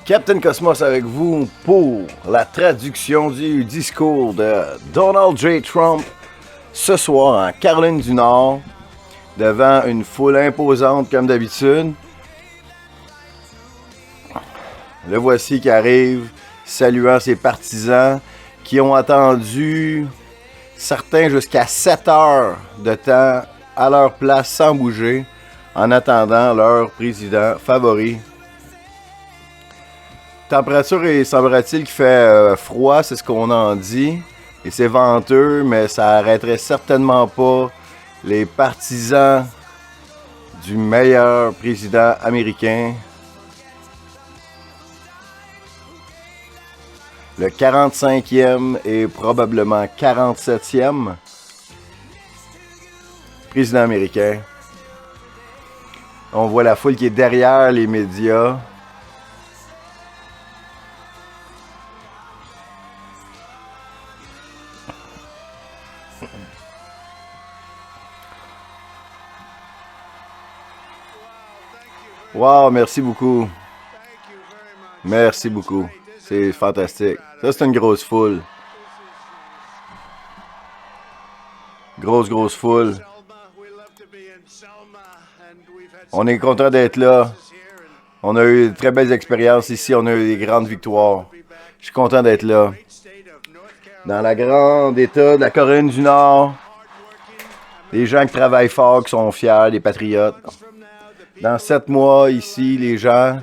Captain Cosmos avec vous pour la traduction du discours de Donald J. Trump ce soir en Caroline du Nord devant une foule imposante comme d'habitude. Le voici qui arrive saluant ses partisans qui ont attendu certains jusqu'à 7 heures de temps à leur place sans bouger en attendant leur président favori. Température, il semblerait-il qu'il fait froid, c'est ce qu'on en dit. Et c'est venteux, mais ça arrêterait certainement pas les partisans du meilleur président américain. Le 45e et probablement 47e président américain. On voit la foule qui est derrière les médias. Wow, merci beaucoup. Merci beaucoup. C'est fantastique. Ça, c'est une grosse foule. Grosse foule. On est content d'être là. On a eu de très belles expériences ici. On a eu des grandes victoires. Je suis content d'être là. Dans la grande État de la Caroline du Nord. Des gens qui travaillent fort, qui sont fiers, des patriotes. Dans 7 mois, ici, les gens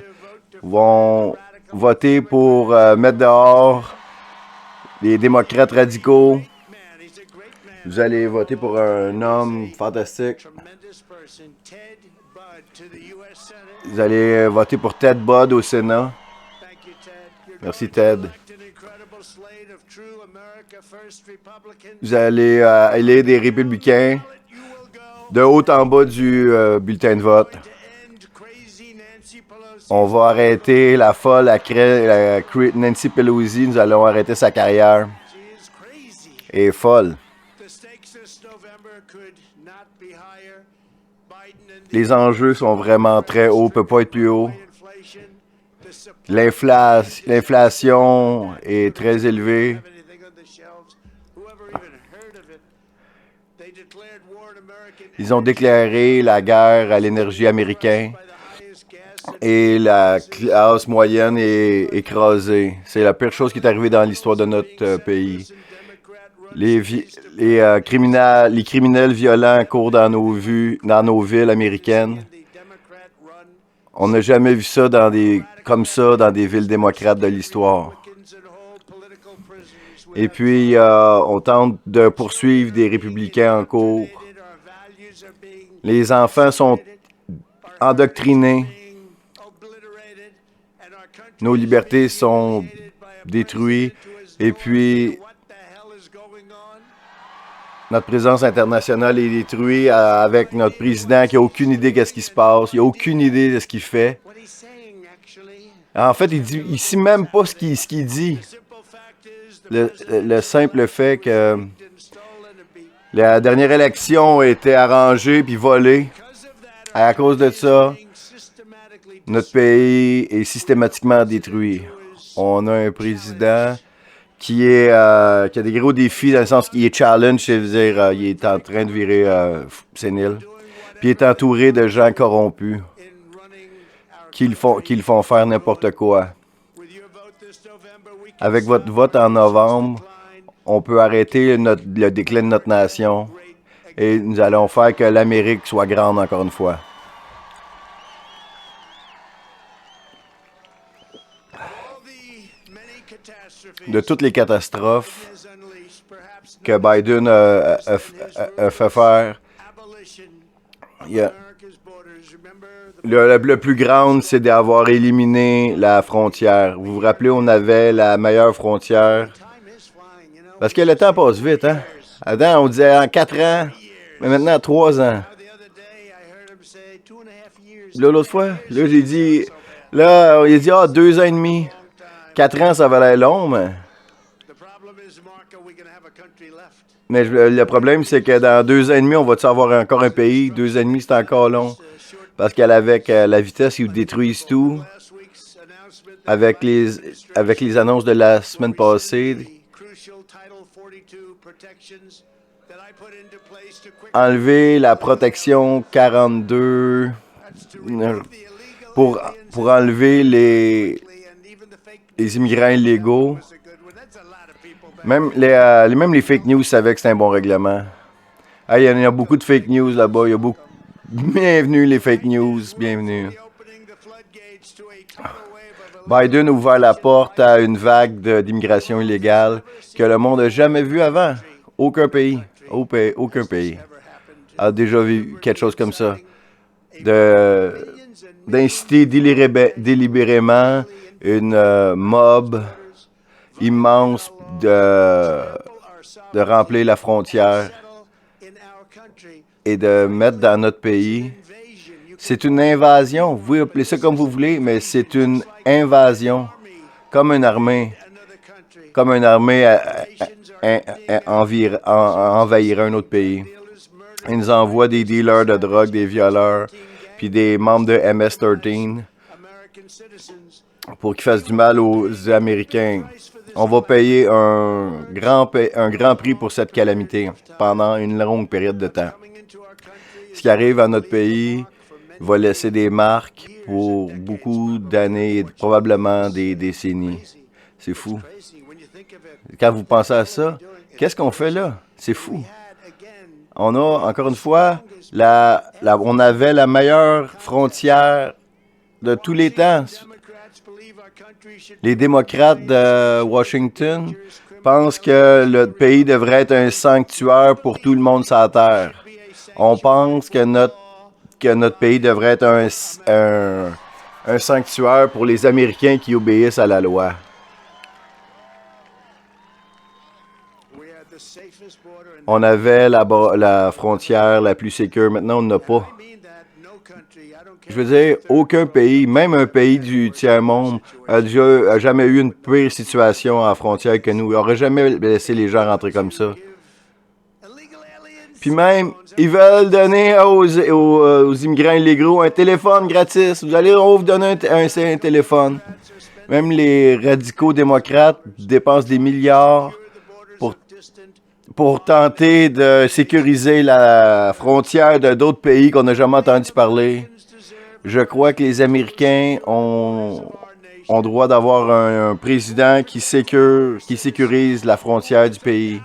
vont voter pour mettre dehors les démocrates radicaux. Vous allez voter pour un homme fantastique. Vous allez voter pour Ted Budd au Sénat. Merci, Ted. Vous allez élire des républicains de haut en bas du bulletin de vote. On va arrêter la folle Nancy Pelosi. Nous allons arrêter sa carrière. Elle est folle. Les enjeux sont vraiment très hauts. Ne peut pas être plus haut. L'inflation est très élevée. Ils ont déclaré la guerre à l'énergie américaine. Et la classe moyenne est écrasée. C'est la pire chose qui est arrivée dans l'histoire de notre pays. Les criminels violents courent dans nos villes américaines. On n'a jamais vu ça comme ça dans des villes démocrates de l'histoire. Et puis, on tente de poursuivre des républicains en cours. Les enfants sont endoctrinés. Nos libertés sont détruites. Et puis, notre présence internationale est détruite avec notre président qui n'a aucune idée de ce qui se passe. Il n'a aucune idée de ce qu'il fait. En fait, il ne sait même pas ce qu'il dit. Le simple fait que la dernière élection a été arrangée puis volée. À cause de ça, notre pays est systématiquement détruit. On a un président qui a des gros défis dans le sens qu'il est challenge, c'est-à-dire il est en train de virer sénile. Puis il est entouré de gens corrompus qui le font faire n'importe quoi. Avec votre vote en novembre, on peut arrêter le déclin de notre nation et nous allons faire que l'Amérique soit grande encore une fois. De toutes les catastrophes que Biden a fait faire, le plus grand, c'est d'avoir éliminé la frontière. Vous vous rappelez, on avait la meilleure frontière. Parce que le temps passe vite, hein? Avant, on disait en 4 ans, mais maintenant, 3 ans. Là, l'autre fois, là, j'ai dit, il a dit, 2 ans et demi. 4 ans, ça valait long, mais le problème, c'est que dans 2 ans et demi, on va-tu avoir encore un pays? 2 ans et demi, c'est encore long. Parce qu'avec la vitesse, ils détruisent tout. avec les annonces de la semaine passée, enlever la protection 42 pour, pour enlever les immigrants illégaux. Même les fake news savaient que c'était un bon règlement. Ah, il y a beaucoup de fake news là-bas. Il y a beaucoup... Bienvenue les fake news, bienvenue. Biden a ouvert la porte à une vague d'immigration illégale que le monde n'a jamais vue avant. Aucun pays a déjà vu quelque chose comme ça. D'inciter délibérément une mob immense de remplir la frontière et de mettre dans notre pays. C'est une invasion. Vous pouvez appeler ça comme vous voulez, mais c'est une invasion. Comme une armée. Comme une armée envahirait un autre pays. Ils nous envoient des dealers de drogue, des violeurs, puis des membres de MS-13 pour qu'ils fassent du mal aux Américains. On va payer un grand prix pour cette calamité pendant une longue période de temps. Ce qui arrive à notre pays va laisser des marques pour beaucoup d'années et probablement des décennies. C'est fou. Quand vous pensez à ça, qu'est-ce qu'on fait là? C'est fou. On a, encore une fois, on avait la meilleure frontière de tous les temps. Les démocrates de Washington pensent que le pays devrait être un sanctuaire pour tout le monde sur la terre. On pense que notre pays devrait être un sanctuaire pour les Américains qui obéissent à la loi. On avait la frontière la plus sécure. Maintenant, on n'en a pas. Je veux dire, aucun pays, même un pays du tiers-monde, a jamais eu une pire situation en frontière que nous. Il n'aurait jamais laissé les gens rentrer comme ça. Puis même, ils veulent donner aux immigrants illégaux un téléphone gratis. On va vous donner un téléphone. Même les radicaux démocrates dépensent des milliards pour tenter de sécuriser la frontière d'autres pays qu'on n'a jamais entendu parler. Je crois que les Américains ont droit d'avoir un président qui sécurise la frontière du pays,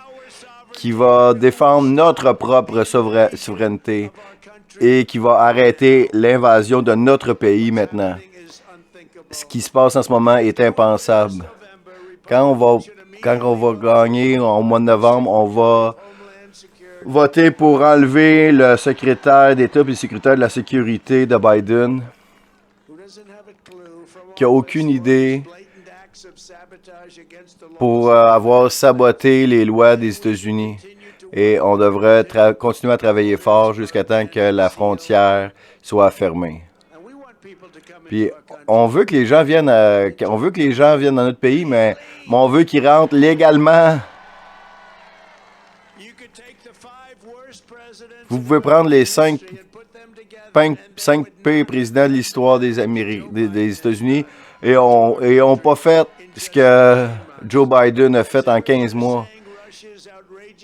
qui va défendre notre propre souveraineté et qui va arrêter l'invasion de notre pays maintenant. Ce qui se passe en ce moment est impensable. Quand on va gagner au mois de novembre, on va voter pour enlever le secrétaire d'État et le secrétaire de la sécurité de Biden, qui n'a aucune idée pour avoir saboté les lois des États-Unis. Et on devrait continuer à travailler fort jusqu'à temps que la frontière soit fermée. Puis on veut que les gens viennent dans notre pays, mais on veut qu'ils rentrent légalement. Vous pouvez prendre les 5 pires présidents de l'histoire des États-Unis et ont pas fait ce que Joe Biden a fait en 15 mois.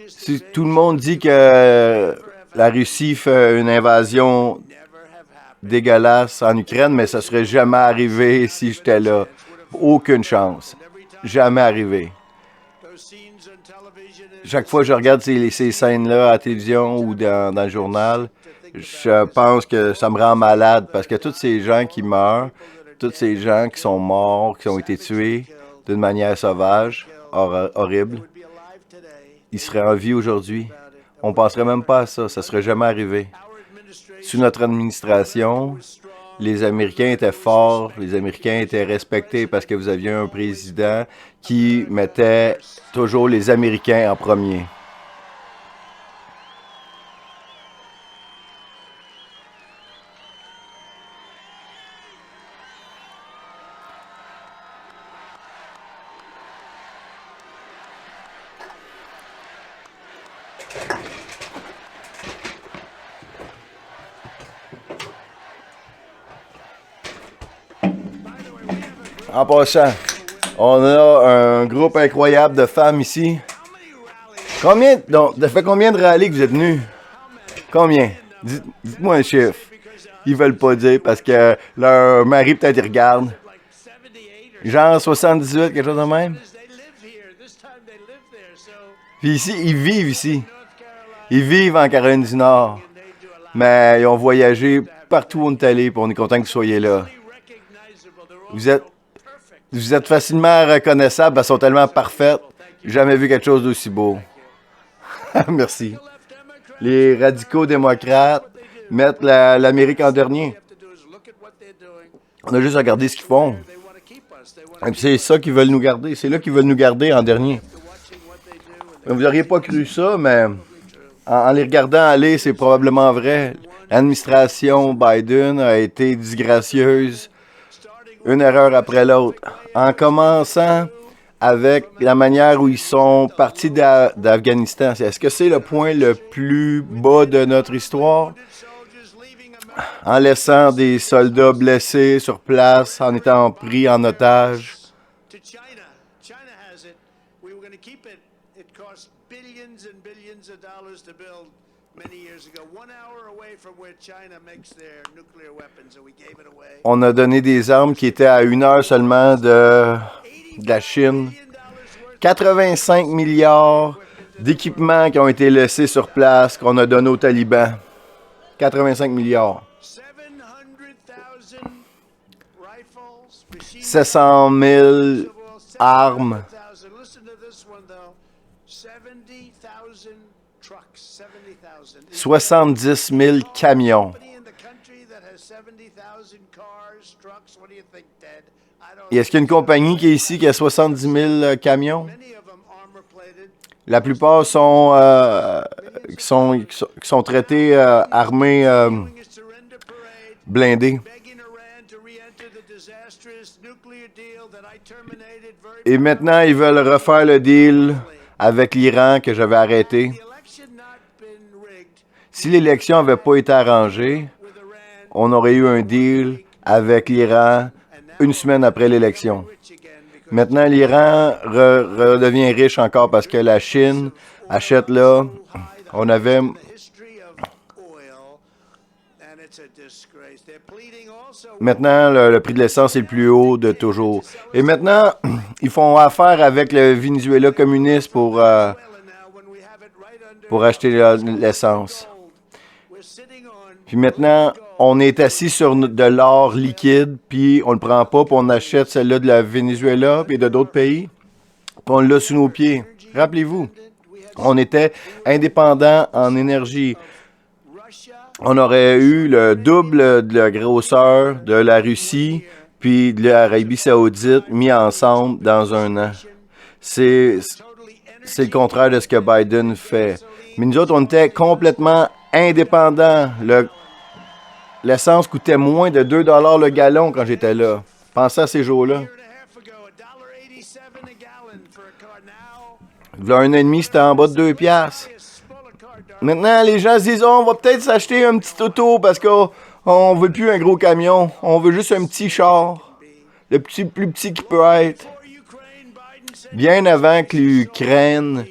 Si tout le monde dit que la Russie fait une invasion dégueulasse en Ukraine, mais ça serait jamais arrivé si j'étais là. Aucune chance. Jamais arrivé. Chaque fois que je regarde ces scènes-là à la télévision ou dans le journal, je pense que ça me rend malade parce que tous ces gens qui meurent, tous ces gens qui sont morts, qui ont été tués d'une manière sauvage, horrible, ils seraient en vie aujourd'hui. On ne penserait même pas à ça. Ça ne serait jamais arrivé. Sous notre administration, les Américains étaient forts, les Américains étaient respectés parce que vous aviez un président qui mettait toujours les Américains en premier. En passant, on a un groupe incroyable de femmes ici. Ça fait combien de rallyes que vous êtes venus? Combien? Dites-moi un chiffre. Ils veulent pas dire parce que leur mari peut-être ils regardent. Genre 78, quelque chose de même. Puis ici, ils vivent ici. Ils vivent en Caroline du Nord. Mais ils ont voyagé partout où on est allé, puis on est content que vous soyez là. Vous êtes facilement reconnaissables, elles sont tellement parfaites. J'ai jamais vu quelque chose d'aussi beau. Merci. Les radicaux démocrates mettent l'Amérique en dernier. On a juste à regarder ce qu'ils font. Et puis c'est ça qu'ils veulent nous garder. C'est là qu'ils veulent nous garder en dernier. Vous n'auriez pas cru ça, mais en les regardant aller, c'est probablement vrai. L'administration Biden a été disgracieuse, une erreur après l'autre. En commençant avec la manière où ils sont partis d'Afghanistan. Est-ce que c'est le point le plus bas de notre histoire? En laissant des soldats blessés sur place, en étant pris en otage. On a donné des armes qui étaient à 1 heure seulement de la Chine. 85 milliards d'équipements qui ont été laissés sur place, qu'on a donnés aux talibans. 85 milliards. 700 000 armes. 70 000 camions. Et est-ce qu'il y a une compagnie qui est ici qui a 70 000 camions? La plupart sont traités armés blindés. Et maintenant, ils veulent refaire le deal avec l'Iran que j'avais arrêté. Si l'élection n'avait pas été arrangée, on aurait eu un deal avec l'Iran 1 semaine après l'élection. Maintenant, l'Iran redevient riche encore parce que la Chine achète là. On avait... Maintenant, le prix de l'essence est le plus haut de toujours. Et maintenant, ils font affaire avec le Venezuela communiste pour acheter l'essence. Puis maintenant, on est assis sur de l'or liquide, puis on le prend pas, puis on achète celle-là de la Venezuela, puis de d'autres pays, puis on l'a sous nos pieds. Rappelez-vous, on était indépendants en énergie. On aurait eu le double de la grosseur de la Russie, puis de l'Arabie Saoudite mis ensemble dans un an. C'est le contraire de ce que Biden fait. Mais nous autres, on était complètement indépendants. L'essence coûtait moins de 2 $ le gallon quand j'étais là. Pensez à ces jours-là. Il y a 1 an et demi, c'était en bas de 2 $. Maintenant, les gens se disent oh, on va peut-être s'acheter un petit auto parce qu'on ne veut plus un gros camion. On veut juste un petit char. Le plus petit qui peut être. Bien avant que l'Ukraine,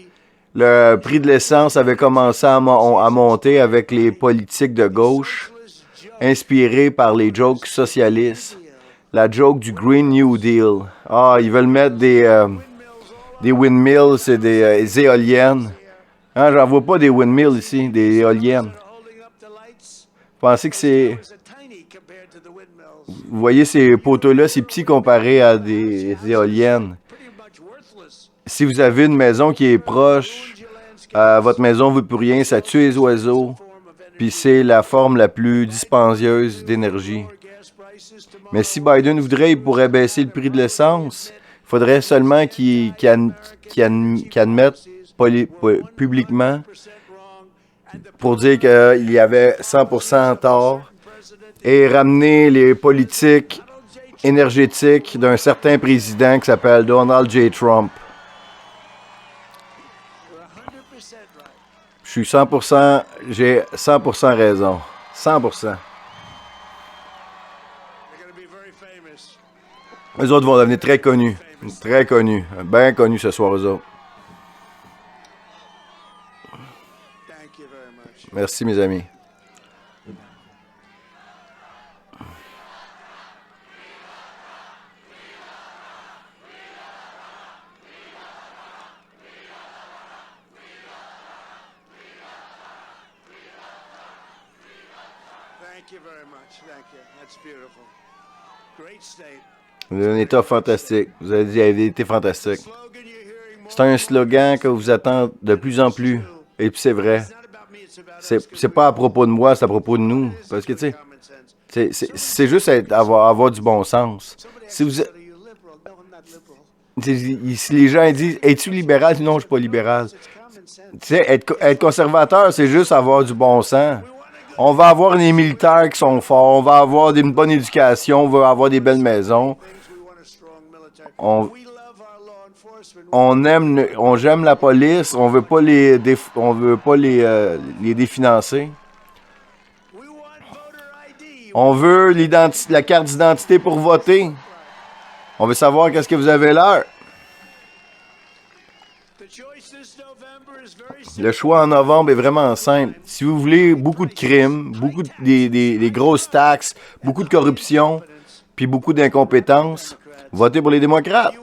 le prix de l'essence avait commencé à monter avec les politiques de gauche, inspirés par les jokes socialistes. La joke du Green New Deal. Ah, ils veulent mettre des windmills et des éoliennes. Hein, j'en vois pas des windmills ici, des éoliennes. Vous pensez que c'est... Vous voyez ces poteaux-là, c'est petit comparé à des éoliennes. Si vous avez une maison qui est proche, votre maison ne veut plus rien, ça tue les oiseaux, puis c'est la forme la plus dispendieuse d'énergie. Mais si Biden voudrait, il pourrait baisser le prix de l'essence. Il faudrait seulement qu'il admette publiquement pour dire qu'il y avait 100% tort et ramener les politiques énergétiques d'un certain président qui s'appelle Donald J. Trump. J'ai 100% raison. 100%. Eux autres vont devenir très connus. Très connus. Bien connus ce soir, eux autres. Merci, mes amis. Vous avez un état fantastique. Vous avez été fantastique. C'est un slogan que vous attendez de plus en plus. Et puis c'est vrai. C'est pas à propos de moi, c'est à propos de nous. Parce que, tu sais, c'est juste avoir du bon sens. Si vous... Si les gens disent « Es-tu libéral? » Non, je suis pas libéral. Tu sais, être conservateur, c'est juste avoir du bon sens. On va avoir des militaires qui sont forts, on va avoir une bonne éducation, on va avoir des belles maisons. J'aime la police, on veut pas les définancer. On veut la carte d'identité pour voter. On veut savoir qu'est-ce que vous avez l'air. Le choix en novembre est vraiment simple. Si vous voulez beaucoup de crimes, des grosses taxes, beaucoup de corruption, puis beaucoup d'incompétence, votez pour les démocrates.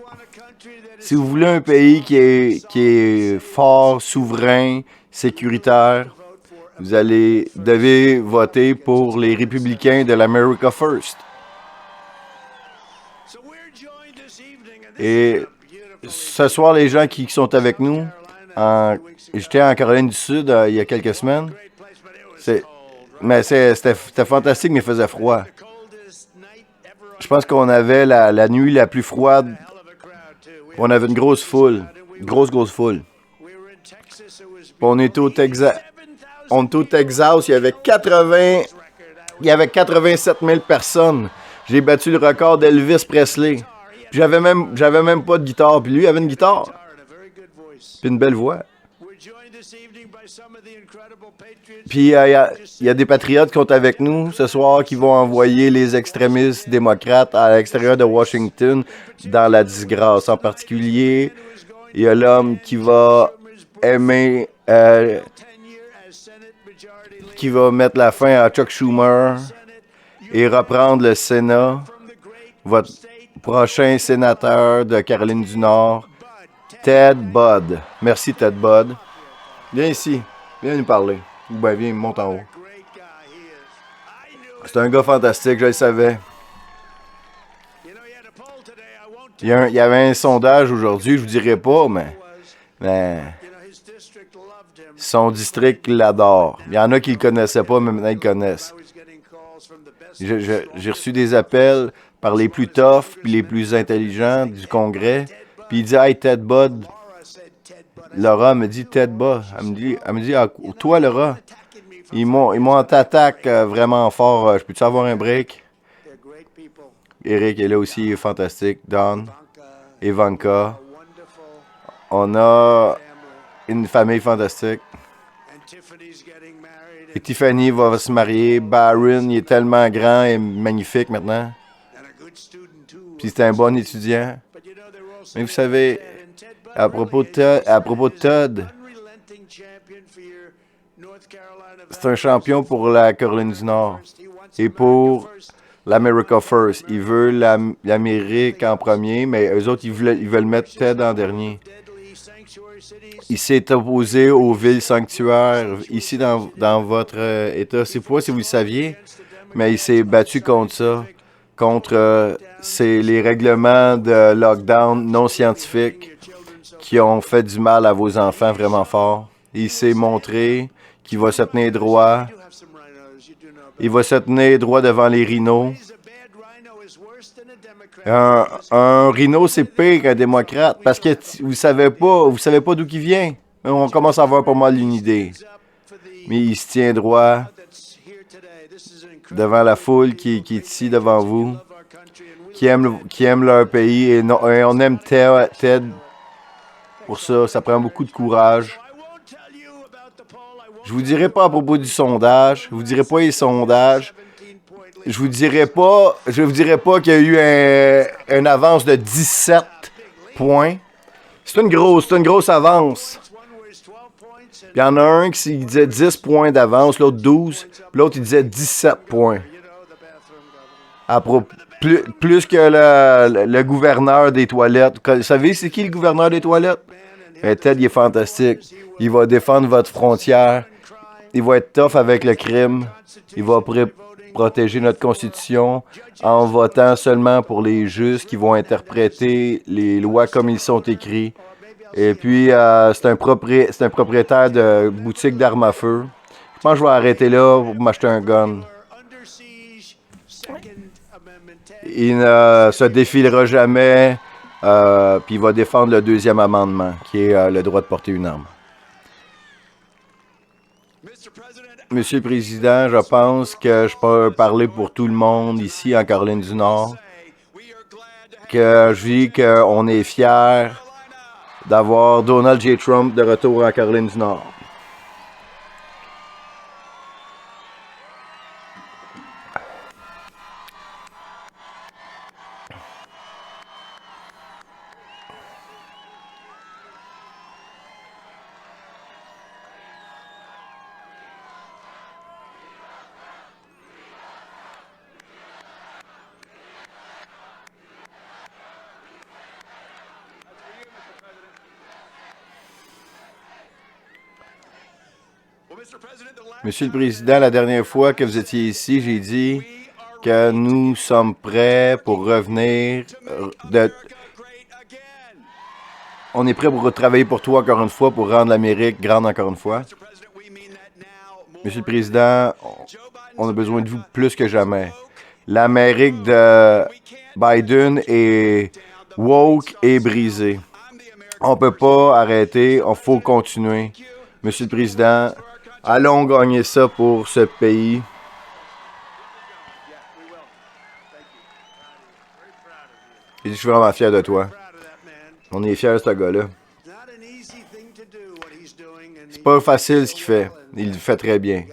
Si vous voulez un pays qui est fort, souverain, sécuritaire, vous devez voter pour les républicains de l'America First. Et ce soir, les gens qui sont avec nous, j'étais en Caroline du Sud il y a quelques semaines. C'était fantastique, mais il faisait froid. Je pense qu'on avait la nuit la plus froide. On avait une grosse foule. Une grosse foule. Puis on était au Texas. Il y avait 87 000 personnes. J'ai battu le record d'Elvis Presley. J'avais même pas de guitare. Puis lui, il avait une guitare. Puis une belle voix. Puis il y a des patriotes qui sont avec nous ce soir qui vont envoyer les extrémistes démocrates à l'extérieur de Washington dans la disgrâce. En particulier, il y a l'homme qui va qui va mettre la fin à Chuck Schumer et reprendre le Sénat. Votre prochain sénateur de Caroline du Nord, Ted Budd. Merci, Ted Budd. Viens ici. Viens nous parler. Ou bien, viens, monte en haut. C'est un gars fantastique, je le savais. Il y avait un sondage aujourd'hui, je vous dirai pas, mais son district l'adore. Il y en a qui le connaissaient pas, mais maintenant ils le connaissent. J'ai reçu des appels par les plus toughs puis les plus intelligents du Congrès. Puis il dit « Hey, Ted Budd. » Laura me dit « Ted Budd. » Elle me dit ah, « Toi, Laura, ils m'ont attaqué vraiment fort. Je peux-tu avoir un break? » Eric est là aussi, il est fantastique. Don, Ivanka. On a une famille fantastique. Et Tiffany va se marier. Byron, il est tellement grand et magnifique maintenant. Puis c'est un bon étudiant. Mais vous savez, à propos de Todd, c'est un champion pour la Caroline du Nord et pour l'America First. Il veut l'Amérique en premier, mais eux autres, ils veulent mettre Ted en dernier. Il s'est opposé aux villes sanctuaires ici dans votre État. C'est pas si vous le saviez, mais il s'est battu contre ça, contre les règlements de lockdown non scientifiques qui ont fait du mal à vos enfants vraiment fort. Il s'est montré qu'il va se tenir droit. Il va se tenir droit devant les rhinos. Un rhino, c'est pire qu'un démocrate parce que vous savez pas d'où il vient. On commence à avoir pas mal une idée. Mais il se tient droit devant la foule qui est ici devant vous, qui aime leur pays et on aime Ted pour ça. Ça prend beaucoup de courage. Je vous dirai pas à propos du sondage. Je vous dirai pas les sondages. je vous dirais pas qu'il y a eu une avance de 17 points. C'est une grosse avance. Il y en a un qui disait 10 points d'avance, l'autre 12, puis l'autre il disait 17 points. Plus que le gouverneur des toilettes. Vous savez c'est qui le gouverneur des toilettes? Ted, il est fantastique. Il va défendre votre frontière. Il va être tough avec le crime. Il va protéger notre Constitution en votant seulement pour les justes qui vont interpréter les lois comme ils sont écrits. Et puis, c'est un propriétaire de boutique d'armes à feu. Je pense que je vais arrêter là pour m'acheter un gun. Il ne se défilera jamais, puis il va défendre le deuxième amendement, qui est le droit de porter une arme. Monsieur le Président, je pense que je peux parler pour tout le monde ici en Caroline du Nord, que je dis qu'on est fiers d'avoir Donald J. Trump de retour en Caroline du Nord. Monsieur le Président, la dernière fois que vous étiez ici, j'ai dit que nous sommes prêts pour revenir. On est prêt pour travailler pour toi encore une fois, pour rendre l'Amérique grande encore une fois. Monsieur le Président, on a besoin de vous plus que jamais. L'Amérique de Biden est woke et brisée. On ne peut pas arrêter, il faut continuer. Monsieur le Président, allons gagner ça pour ce pays. Je suis vraiment fier de toi. On est fiers de ce gars-là. C'est pas facile ce qu'il fait. Il le fait très bien.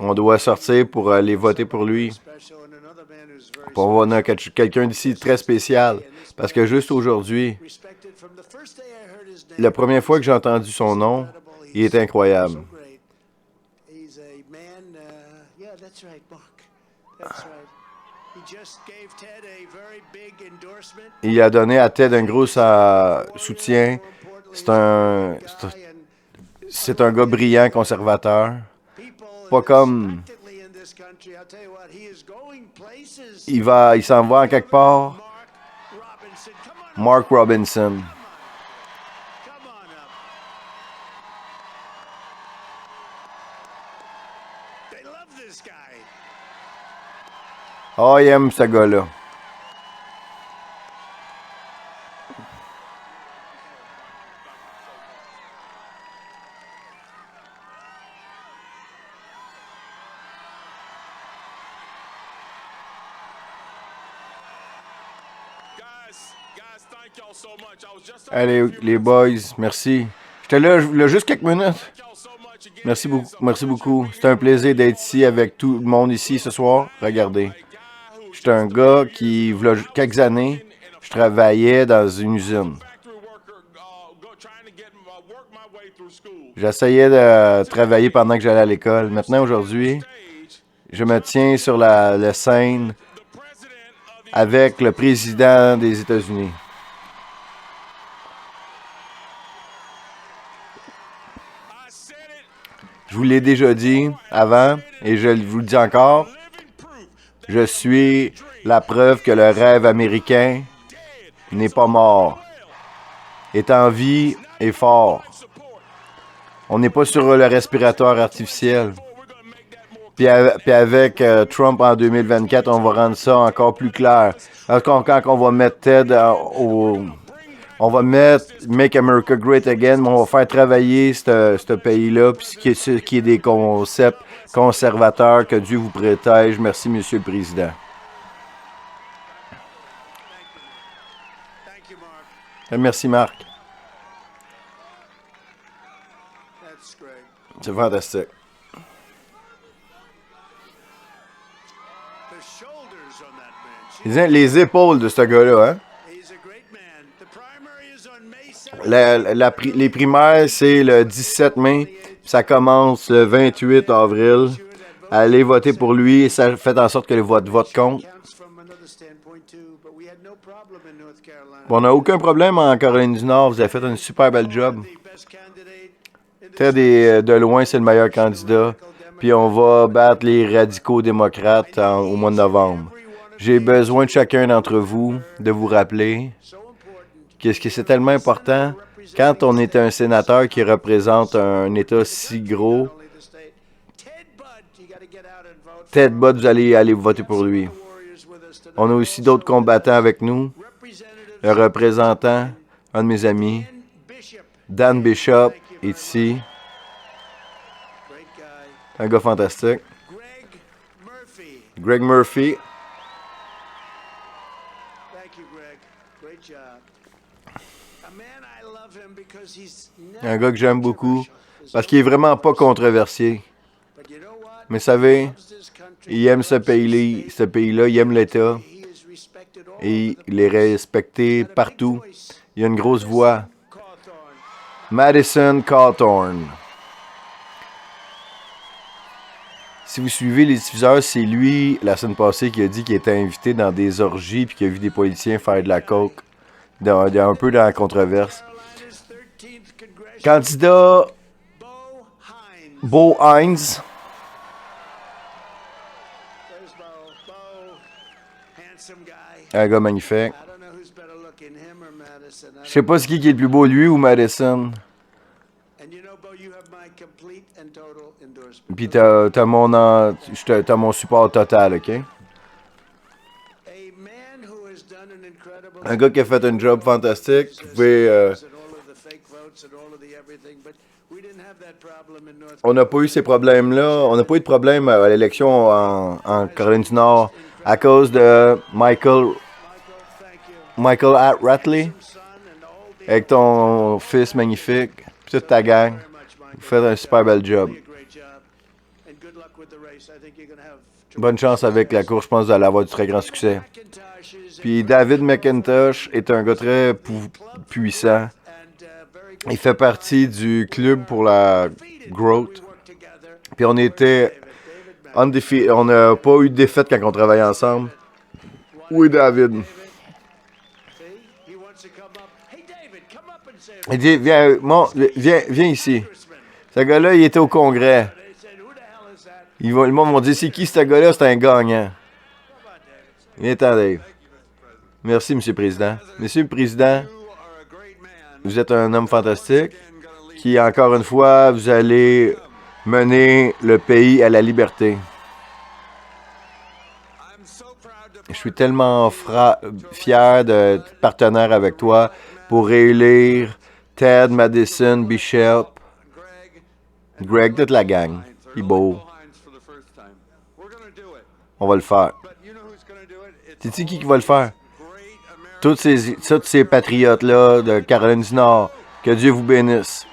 On doit sortir pour aller voter pour lui. On a quelqu'un d'ici très spécial. Parce que juste aujourd'hui, la première fois que j'ai entendu son nom, il est incroyable. Il a donné à Ted un gros soutien. C'est un gars brillant, conservateur. Pas comme... Il s'en va en quelque part. Mark Robinson. Oh, il aime ce gars-là. Allez, les boys, merci. J'étais là juste quelques minutes. Merci beaucoup. Merci beaucoup. C'est un plaisir d'être ici avec tout le monde ici ce soir. Regardez. J'étais un gars qui, il y a quelques années, je travaillais dans une usine. J'essayais de travailler pendant que j'allais à l'école. Maintenant, aujourd'hui, je me tiens sur la scène avec le président des États-Unis. Je vous l'ai déjà dit avant et je vous le dis encore. Je suis la preuve que le rêve américain n'est pas mort, est en vie et fort. On n'est pas sur le respirateur artificiel. Puis avec Trump en 2024, on va rendre ça encore plus clair. Quand on va mettre Ted on va mettre Make America Great Again, mais on va faire travailler ce pays-là, puis ce qui est des concepts conservateurs. Que Dieu vous protège. Merci, Monsieur le Président. Merci, Marc. C'est fantastique. Les épaules de ce gars-là, hein? Les primaires, c'est le 17 mai. Ça commence le 28 avril. Allez voter pour lui. Ça fait en sorte que le vote compte. Bon, on n'a aucun problème en Caroline du Nord. Vous avez fait un super bel job. De loin, c'est le meilleur candidat. Puis on va battre les radicaux démocrates au mois de novembre. J'ai besoin de chacun d'entre vous de vous rappeler que c'est tellement important quand on est un sénateur qui représente un État si gros. Ted Budd, vous allez aller voter pour lui. On a aussi d'autres combattants avec nous. Le représentant, un de mes amis, Dan Bishop, est ici. Un gars fantastique. Greg Murphy. Un gars que j'aime beaucoup parce qu'il est vraiment pas controversé. Mais vous savez, il aime ce pays-là, il aime l'État. Et il est respecté partout. Il a une grosse voix. Madison Cawthorn. Si vous suivez les diffuseurs, c'est lui, la semaine passée, qui a dit qu'il était invité dans des orgies puis qu'il a vu des politiciens faire de la coke. Un peu dans la controverse. Candidat Bo Hines. Un gars magnifique. Je sais pas qui est le plus beau, lui ou Madison. Puis t'as mon support total, OK? Un gars qui a fait un job fantastique. Vous pouvez... on n'a pas eu ces problèmes-là. On n'a pas eu de problème à l'élection en Caroline du Nord à cause de Michael Ratley, avec ton fils magnifique, puis toute ta gang. Vous faites un super bel job. Bonne chance avec la course, je pense que vous allez avoir du très grand succès. Puis David McIntosh est un gars très puissant. Il fait partie du club pour la growth. Puis on était undefeated. On n'a pas eu de défaite quand on travaillait ensemble. Où est David? Il dit, viens ici. Ce gars-là, il était au Congrès. Le monde m'a dit, c'est qui ce gars-là? C'est un gagnant. Viens-t'en, Dave. Merci, M. le Président. Monsieur le Président, vous êtes un homme fantastique qui, encore une fois, vous allez mener le pays à la liberté. Je suis tellement fier d'être partenaire avec toi pour réélire Ted, Madison, Bishop, Greg, toute la gang. Il est beau. On va le faire. Sais-tu qui va le faire? Tous ces patriotes-là de Caroline du Nord. Que Dieu vous bénisse.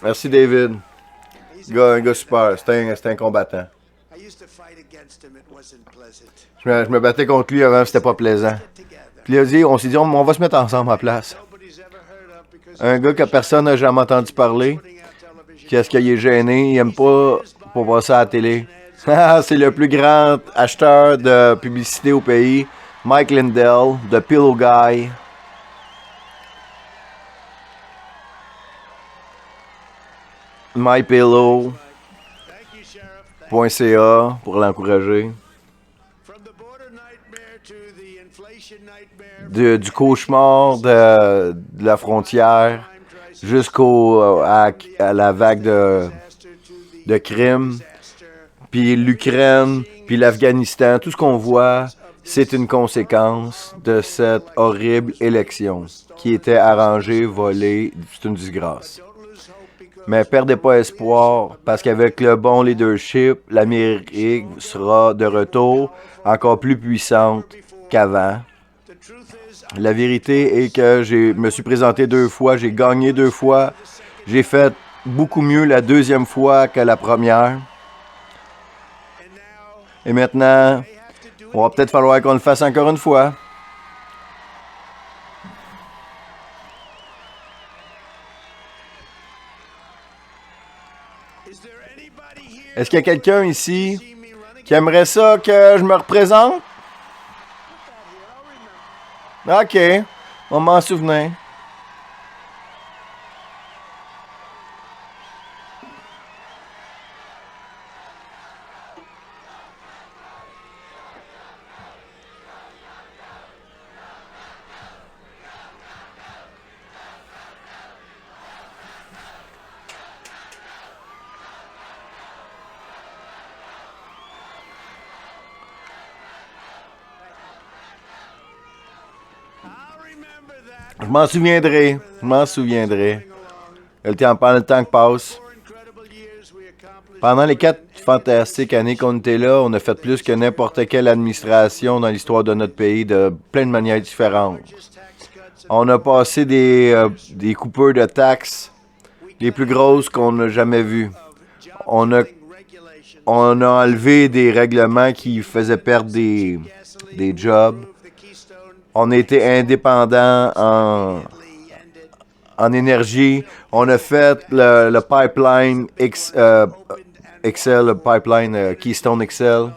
Merci, David. Un gars super. C'est un combattant. Je me battais contre lui avant, c'était pas plaisant. Puis on s'est dit, on va se mettre ensemble à la place. Un gars que personne n'a jamais entendu parler. Qu'est-ce qu'il est gêné? Il aime pas pour voir ça à la télé. C'est le plus grand acheteur de publicité au pays. Mike Lindell, The Pillow Guy. MyPillow.ca pour l'encourager. Du cauchemar de la frontière jusqu'à la vague de crimes, puis l'Ukraine, puis l'Afghanistan, tout ce qu'on voit, c'est une conséquence de cette horrible élection qui était arrangée, volée, c'est une disgrâce. Mais perdez pas espoir, parce qu'avec le bon leadership, l'Amérique sera de retour encore plus puissante qu'avant. La vérité est que je me suis présenté 2 fois, j'ai gagné 2 fois. J'ai fait beaucoup mieux la 2e fois que la première. Et maintenant, on va peut-être falloir qu'on le fasse encore une fois. Est-ce qu'il y a quelqu'un ici qui aimerait ça que je me représente? OK, on va m'en souvenir. Je m'en souviendrai. Je m'en souviendrai. Le temps que passe. Pendant les 4 fantastiques années qu'on était là, on a fait plus que n'importe quelle administration dans l'histoire de notre pays de plein de manières différentes. On a passé des coupures de taxes les plus grosses qu'on n'a jamais vues. On a enlevé des règlements qui faisaient perdre des jobs. On a été indépendants en énergie. On a fait le pipeline XL, le pipeline Keystone XL.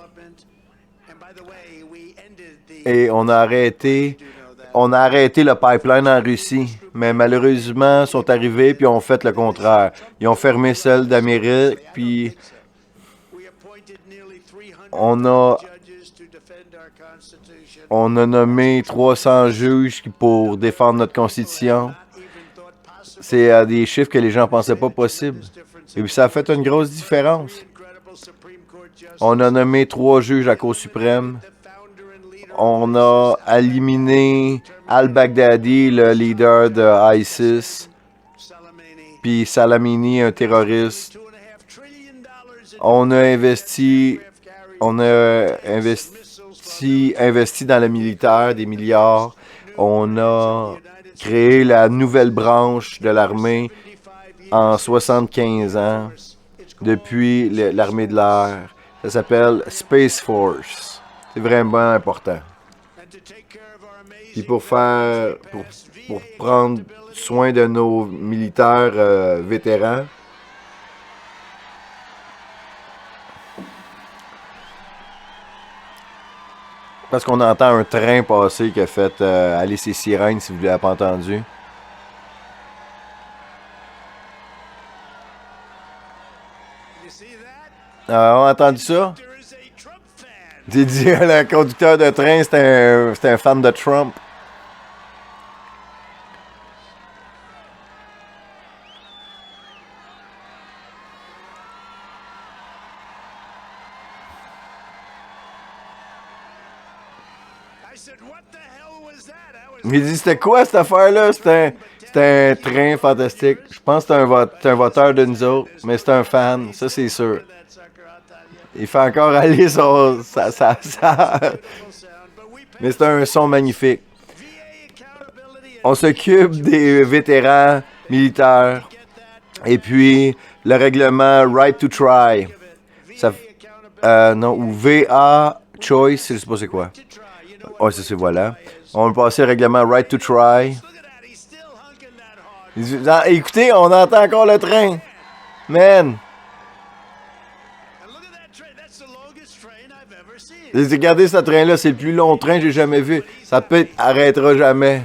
Et on a arrêté le pipeline en Russie. Mais malheureusement, ils sont arrivés puis ont fait le contraire. Ils ont fermé celle d'Amérique, puis on a nommé 300 juges pour défendre notre Constitution. C'est des chiffres que les gens ne pensaient pas possibles. Et puis ça a fait une grosse différence. On a nommé 3 juges à la Cour suprême. On a éliminé al-Baghdadi, le leader de ISIS, puis Salamini, un terroriste. On a investi dans le militaire des milliards. On a créé la nouvelle branche de l'armée en 75 ans, depuis l'armée de l'air. Ça s'appelle Space Force. C'est vraiment important. Puis pour prendre soin de nos militaires vétérans, parce qu'on entend un train passer qui a fait aller ses sirènes, si vous ne l'avez pas entendu. On a entendu ça? J'ai dit, le conducteur de train, c'était un fan de Trump. Il dit, c'était quoi cette affaire-là? C'était un train fantastique. Je pense que c'est un voteur de nous autres, mais c'est un fan, ça c'est sûr. Il fait encore aller ça. Mais c'est un son magnifique. On s'occupe des vétérans militaires. Et puis, le règlement Right to Try. Ou VA Choice, je sais pas c'est quoi. Ouais, c'est voilà. On va passer le règlement Right to Try. Écoutez, on entend encore le train. Man. Regardez ce train-là, c'est le plus long train que j'ai jamais vu. Ça peut arrêtera jamais.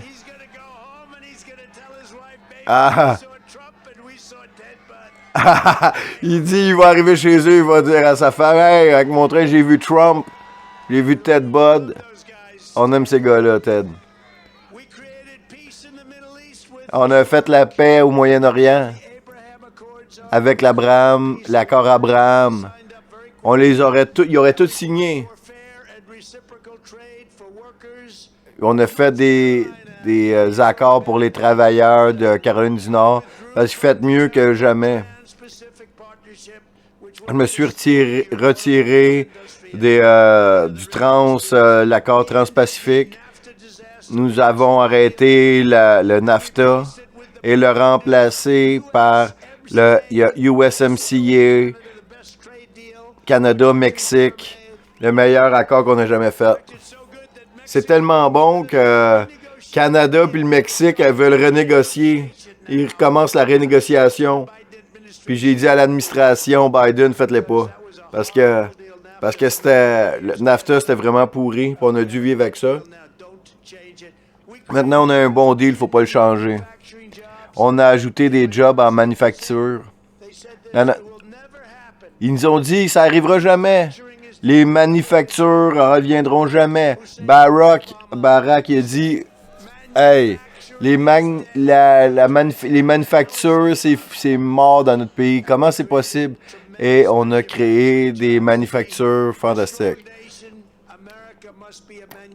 Ah! Il dit, il va arriver chez eux, il va dire à sa femme, hey, avec mon train, j'ai vu Trump, j'ai vu Ted Budd. On aime ces gars-là, Ted. On a fait la paix au Moyen-Orient avec l'accord Abraham. Ils auraient tous signé. On a fait des accords pour les travailleurs de Caroline du Nord. Parce qu'ils font mieux que jamais. Je me suis retiré du l'accord transpacifique. Nous avons arrêté le NAFTA et le remplacé par le USMCA, Canada, Mexique. Le meilleur accord qu'on a jamais fait. C'est tellement bon que Canada puis le Mexique elles veulent renégocier. Ils recommencent la renégociation. Puis j'ai dit à l'administration Biden, faites-les pas. Parce que c'était le NAFTA, c'était vraiment pourri. Puis on a dû vivre avec ça. Maintenant, on a un bon deal, faut pas le changer. On a ajouté des jobs en manufacture. Ils nous ont dit, ça arrivera jamais. Les manufactures reviendront jamais. Barack il a dit, hey, les manufactures, c'est mort dans notre pays. Comment c'est possible? Et on a créé des manufactures fantastiques.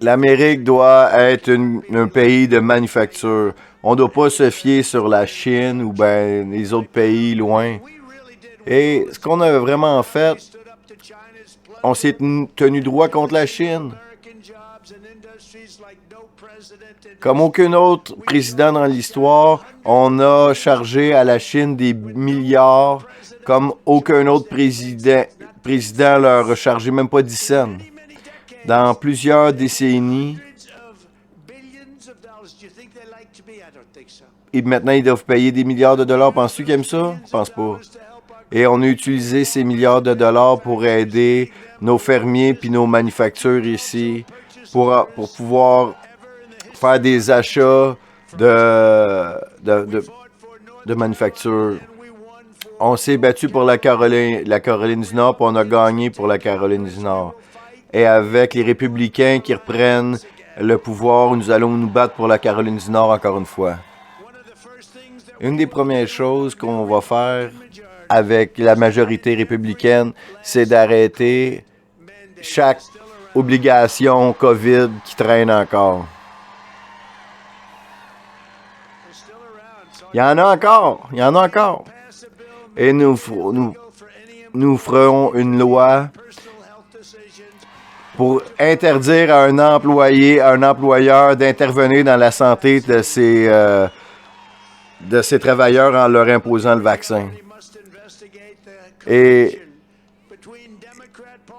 L'Amérique doit être un pays de manufacture. On ne doit pas se fier sur la Chine ou ben les autres pays loin. Et ce qu'on a vraiment fait, on s'est tenu droit contre la Chine. Comme aucun autre président dans l'histoire, on a chargé à la Chine des milliards, comme aucun autre président leur a chargé même pas 10 cents. Dans plusieurs décennies, et maintenant ils doivent payer des milliards de dollars. Penses-tu qu'ils aiment ça? Je pense pas. Et on a utilisé ces milliards de dollars pour aider nos fermiers puis nos manufactures ici, pour pouvoir faire des achats de manufactures. On s'est battu pour la Caroline du Nord, puis on a gagné pour la Caroline du Nord. Et avec les républicains qui reprennent le pouvoir, nous allons nous battre pour la Caroline du Nord encore une fois. Une des premières choses qu'on va faire avec la majorité républicaine, c'est d'arrêter chaque obligation COVID qui traîne encore. Il y en a encore. Et nous ferons une loi pour interdire à un employeur d'intervenir dans la santé de ses travailleurs en leur imposant le vaccin. Et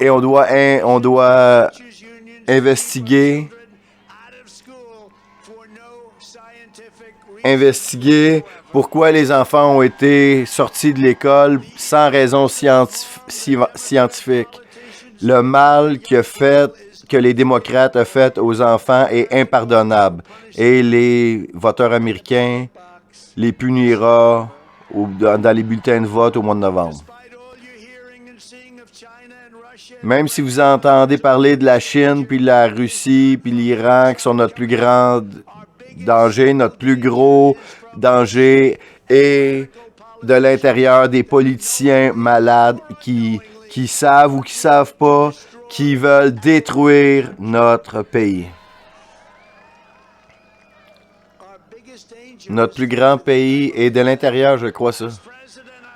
on doit investiguer pourquoi les enfants ont été sortis de l'école sans raison scientifique. Le mal que les démocrates ont fait aux enfants est impardonnable. Et les voteurs américains les punira dans les bulletins de vote au mois de novembre. Même si vous entendez parler de la Chine, puis la Russie, puis l'Iran, qui sont notre plus grand danger, notre plus gros danger, et de l'intérieur des politiciens malades qui savent ou qui savent pas, qui veulent détruire notre pays. Notre plus grand pays est de l'intérieur, je crois ça.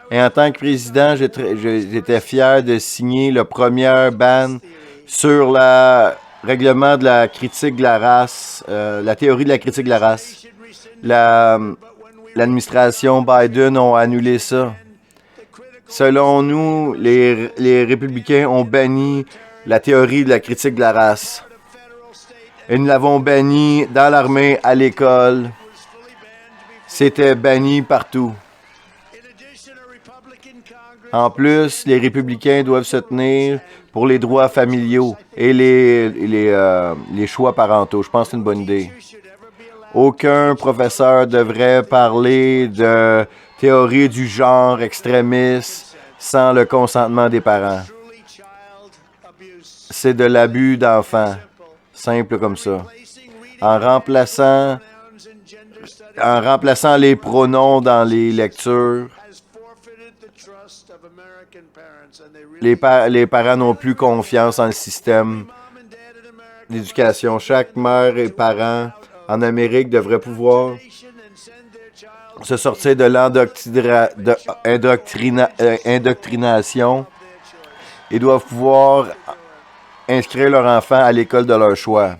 Et en tant que président, j'étais fier de signer le premier ban sur le règlement de la critique de la race, la théorie de la critique de la race. L'administration Biden a annulé ça. Selon nous, les républicains ont banni la théorie de la critique de la race. Et nous l'avons banni dans l'armée, à l'école. C'était banni partout. En plus, les républicains doivent se tenir pour les droits familiaux et les choix parentaux. Je pense que c'est une bonne idée. Aucun professeur devrait parler de théorie du genre extrémiste sans le consentement des parents. C'est de l'abus d'enfants. Simple comme ça. En remplaçant les pronoms dans les lectures, les parents n'ont plus confiance en le système d'éducation. Chaque mère et parent en Amérique devrait pouvoir se sortir de l'indoctrination et doivent pouvoir inscrire leur enfant à l'école de leur choix.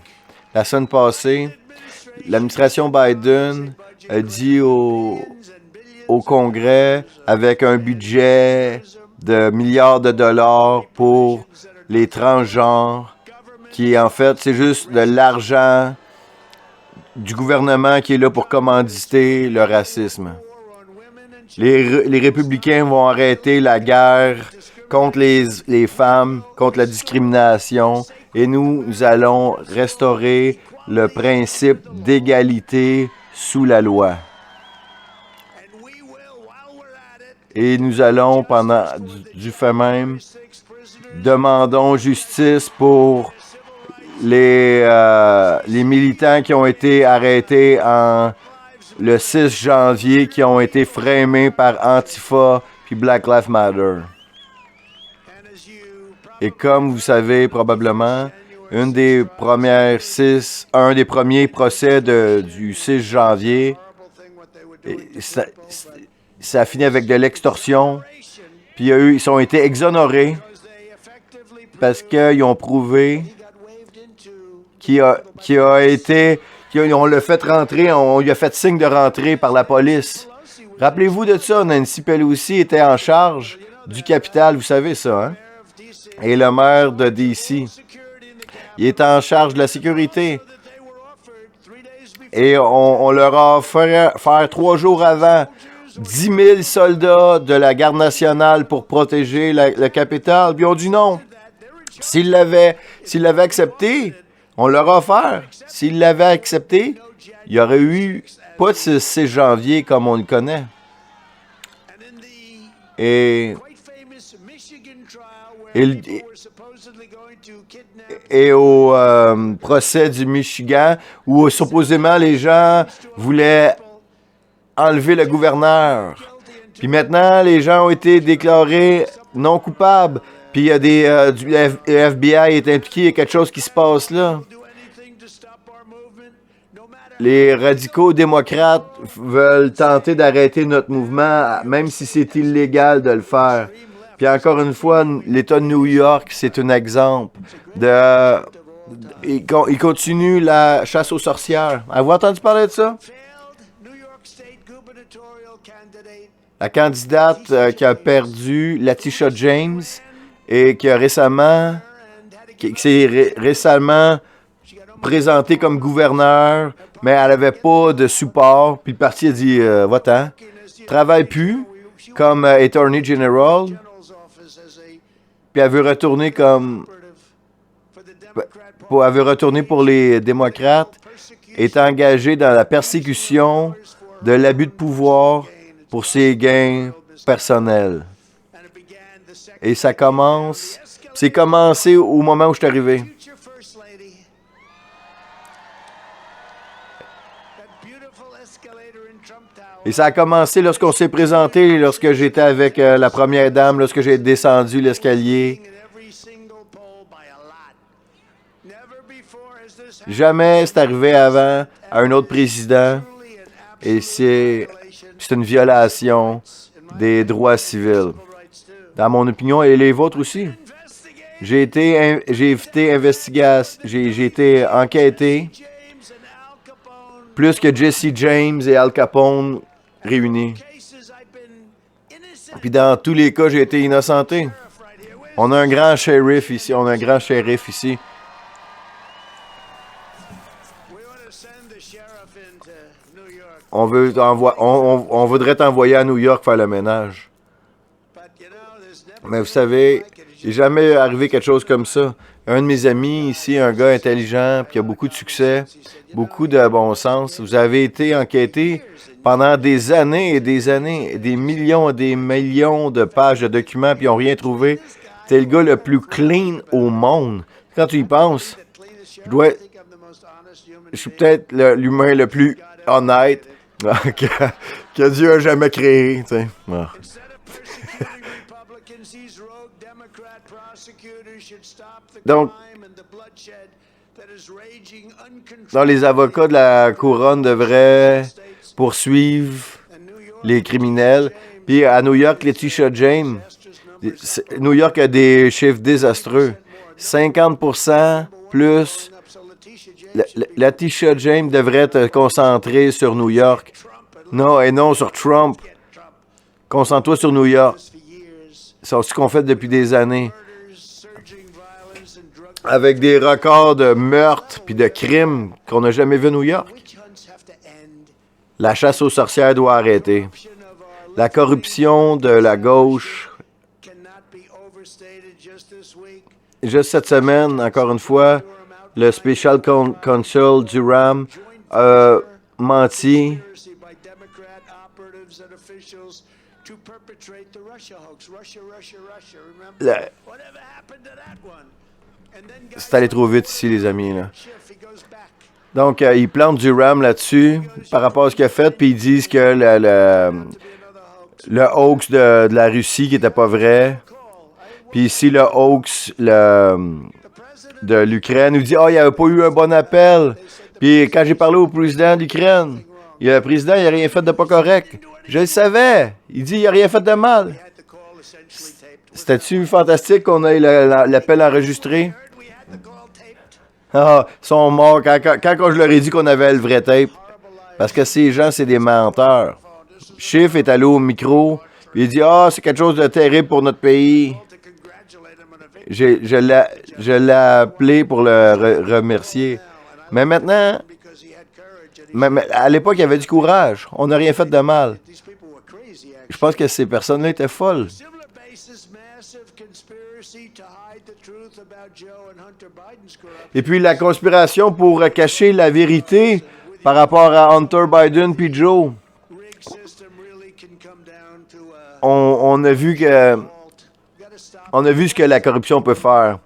La semaine passée, l'administration Biden a dit au Congrès, avec un budget de milliards de dollars pour les transgenres, qui en fait, c'est juste de l'argent du gouvernement qui est là pour commanditer le racisme. Les républicains vont arrêter la guerre contre les femmes, contre la discrimination, et nous allons restaurer le principe d'égalité sous la loi. Et nous allons, pendant du fait même, demandons justice pour les militants qui ont été arrêtés le 6 janvier, qui ont été framés par Antifa puis Black Lives Matter. Et comme vous savez probablement, un des premiers procès du 6 janvier, ça a fini avec de l'extorsion. Puis ils ont été exonérés parce qu'ils ont prouvé on l'a fait rentrer, on lui a fait signe de rentrer par la police. Rappelez-vous de ça, Nancy Pelosi était en charge du Capitole, vous savez ça, hein? Et le maire de D.C., il est en charge de la sécurité. Et on leur a offert 3 jours avant 10 000 soldats de la Garde nationale pour protéger le Capitole. Puis ils ont dit non. S'ils l'avaient accepté, on leur a offert. S'ils l'avaient accepté, il n'y aurait eu pas de 6 janvier comme on le connaît. Et au procès du Michigan, où supposément les gens voulaient enlever le gouverneur. Puis maintenant, les gens ont été déclarés non coupables. Puis il y a le FBI est impliqué, il y a quelque chose qui se passe là. Les radicaux démocrates veulent tenter d'arrêter notre mouvement, même si c'est illégal de le faire. Puis encore une fois, l'État de New York, c'est un exemple. Il continue la chasse aux sorcières. Avez-vous entendu parler de ça? La candidate qui a perdu, Letitia James, et qui s'est récemment présentée comme gouverneur, mais elle n'avait pas de support. Puis le parti a dit, va-t'en, travaille plus comme Attorney General. Puis elle veut retourner pour les démocrates, est engagée dans la persécution de l'abus de pouvoir pour ses gains personnels. Et c'est commencé au moment où je suis arrivé. Et ça a commencé lorsqu'on s'est présenté, lorsque j'étais avec la première dame, lorsque j'ai descendu l'escalier. Jamais c'est arrivé avant à un autre président. Et c'est une violation des droits civils. Dans mon opinion, et les vôtres aussi. J'ai été enquêté plus que Jesse James et Al Capone réunis. Puis dans tous les cas, j'ai été innocenté. On a un grand shérif ici. On voudrait t'envoyer à New York faire le ménage. Mais vous savez, il n'est jamais arrivé quelque chose comme ça. Un de mes amis ici, un gars intelligent, qui a beaucoup de succès, beaucoup de bon sens. Vous avez été enquêté pendant des années et des années, des millions et des millions de pages de documents, puis ils n'ont rien trouvé. C'est le gars le plus clean au monde. Quand tu y penses, je suis peut-être l'humain le plus honnête que Dieu a jamais créé. Tu sais. Ah. Donc, les avocats de la couronne devraient poursuivre les criminels. Puis à New York, Letitia James, New York a des chiffres désastreux. 50% plus. Letitia James devrait te concentrer sur New York. Non, et non sur Trump. Concentre-toi sur New York. C'est ce qu'on fait depuis des années. avec des records de meurtres puis de crimes qu'on n'a jamais vu à New York. La chasse aux sorcières doit arrêter. La corruption de la gauche. Juste cette semaine, encore une fois, le Special Counsel Durham a menti. C'est allé trop vite ici, les amis. Là. Donc, ils plantent Durham là-dessus par rapport à ce qu'il a fait, puis ils disent que le hoax de la Russie qui n'était pas vrai. Puis ici, le hoax de l'Ukraine nous dit « Ah, il n'y avait pas eu un bon appel. » Puis quand j'ai parlé au président d'Ukraine, le président, il n'a rien fait de pas correct. Je le savais. Il dit « Il n'a rien fait de mal. » C'était-tu fantastique qu'on ait l'appel enregistré? Ah, ils sont morts quand je leur ai dit qu'on avait le vrai tape. Parce que ces gens, c'est des menteurs. Schiff est allé au micro, puis il dit « Ah, c'est quelque chose de terrible pour notre pays. » Je l'ai appelé pour le remercier. Mais maintenant, à l'époque, il y avait du courage. On n'a rien fait de mal. Je pense que ces personnes-là étaient folles. Et puis la conspiration pour cacher la vérité par rapport à Hunter Biden puis Joe. On a vu ce que la corruption peut faire.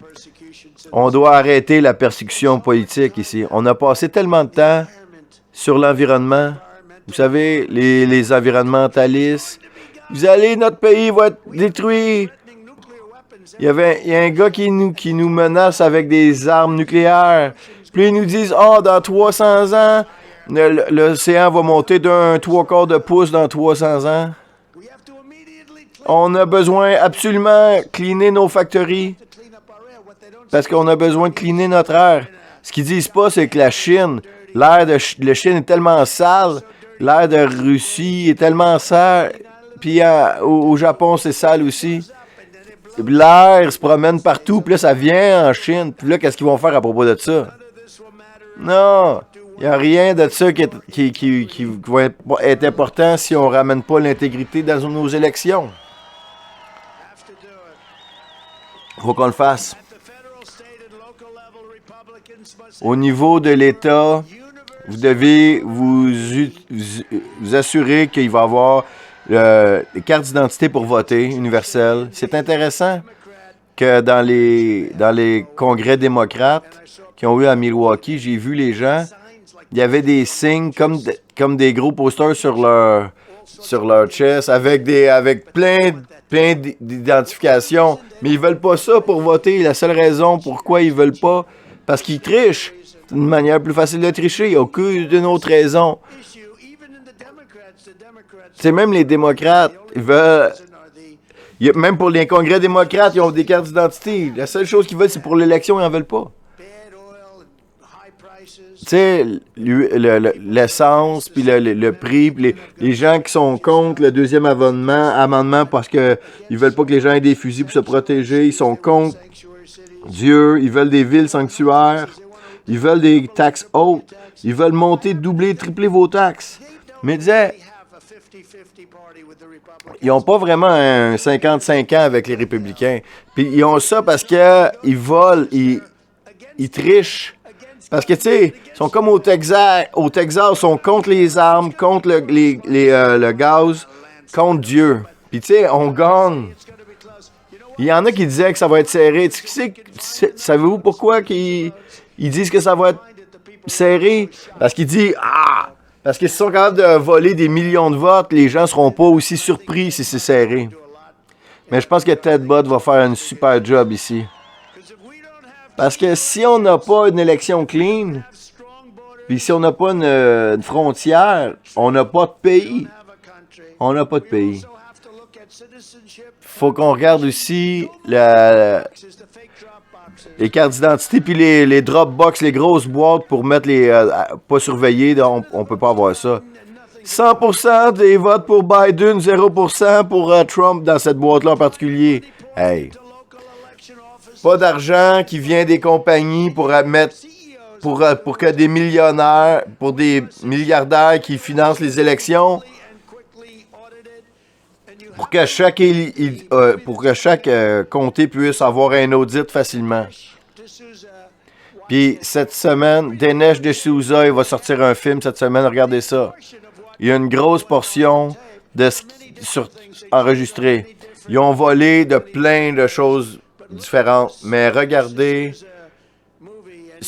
On doit arrêter la persécution politique ici. On a passé tellement de temps sur l'environnement. Vous savez, les environnementalistes. Vous allez, notre pays va être détruit. Il y a un gars qui nous menace avec des armes nucléaires. Puis ils nous disent, dans 300 ans, l'océan va monter d'un 3/4 de pouce dans 300 ans. On a besoin absolument de cleaner nos factories. Parce qu'on a besoin de cleaner notre air. Ce qu'ils disent pas, c'est que l'air de Chine est tellement sale, l'air de Russie est tellement sale, puis au Japon, c'est sale aussi. L'air se promène partout, puis là, ça vient en Chine. Puis là, qu'est-ce qu'ils vont faire à propos de ça? Non, il n'y a rien de ça qui va être important si on ne ramène pas l'intégrité dans nos élections. Il faut qu'on le fasse. Au niveau de l'État, vous devez vous assurer qu'il va y avoir les cartes d'identité pour voter universelles. C'est intéressant que dans les congrès démocrates qui ont eu à Milwaukee, j'ai vu les gens, il y avait des signes comme des gros posters sur leur chest avec plein d'identifications. Mais ils veulent pas ça pour voter. La seule raison pourquoi ils veulent pas, parce qu'ils trichent. C'est une manière plus facile de tricher. Il n'y a aucune autre raison. C'est même les démocrates, ils veulent... Même pour les congrès démocrates, ils ont des cartes d'identité. La seule chose qu'ils veulent, c'est pour l'élection, ils n'en veulent pas. Tu sais, l'essence, puis le prix, puis les gens qui sont contre le deuxième amendement parce qu'ils ne veulent pas que les gens aient des fusils pour se protéger, ils sont contre Dieu, ils veulent des villes sanctuaires, ils veulent des taxes hautes, ils veulent monter, doubler, tripler vos taxes. Mais disais, ils n'ont pas vraiment un 55 ans avec les républicains. Puis ils ont ça parce qu'ils volent, ils trichent. Parce que, tu sais, ils sont comme au Texas, ils sont contre les armes, contre le gaz, contre Dieu. Puis, tu sais, on gagne. Il y en a qui disaient que ça va être serré. Savez-vous pourquoi ils disent que ça va être serré? Parce qu'ils disent, parce qu'ils sont capables de voler des millions de votes, les gens ne seront pas aussi surpris si c'est serré. Mais je pense que Ted Budd va faire un super job ici. Parce que si on n'a pas une élection clean, puis si on n'a pas une frontière, on n'a pas de pays. On n'a pas de pays. Faut qu'on regarde aussi les cartes d'identité, puis les Dropbox, les grosses boîtes pour mettre pas surveillés, on peut pas avoir ça. 100% des votes pour Biden, 0% pour Trump dans cette boîte-là en particulier. Hey. Pas d'argent qui vient des compagnies pour mettre pour que des millionnaires, pour des milliardaires qui financent les élections, pour que chaque comté puisse avoir un audit facilement. Puis cette semaine, Dinesh D'Souza, il va sortir un film cette semaine, regardez ça. Il y a une grosse portion enregistrée. Ils ont volé de plein de choses différentes, mais regardez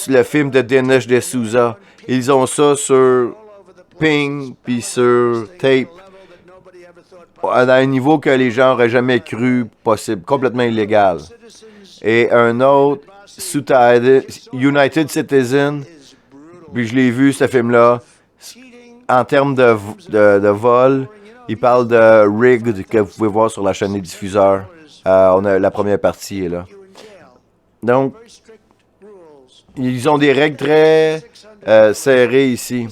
le film de Dinesh D'Souza. Ils ont ça sur Ping puis sur tape à un niveau que les gens n'auraient jamais cru possible, complètement illégal. Et un autre, United Citizen, puis je l'ai vu ce film-là, en termes de vol, il parle de Rigged que vous pouvez voir sur la chaîne des diffuseurs. On a la première partie est là. Donc, ils ont des règles très serrées ici.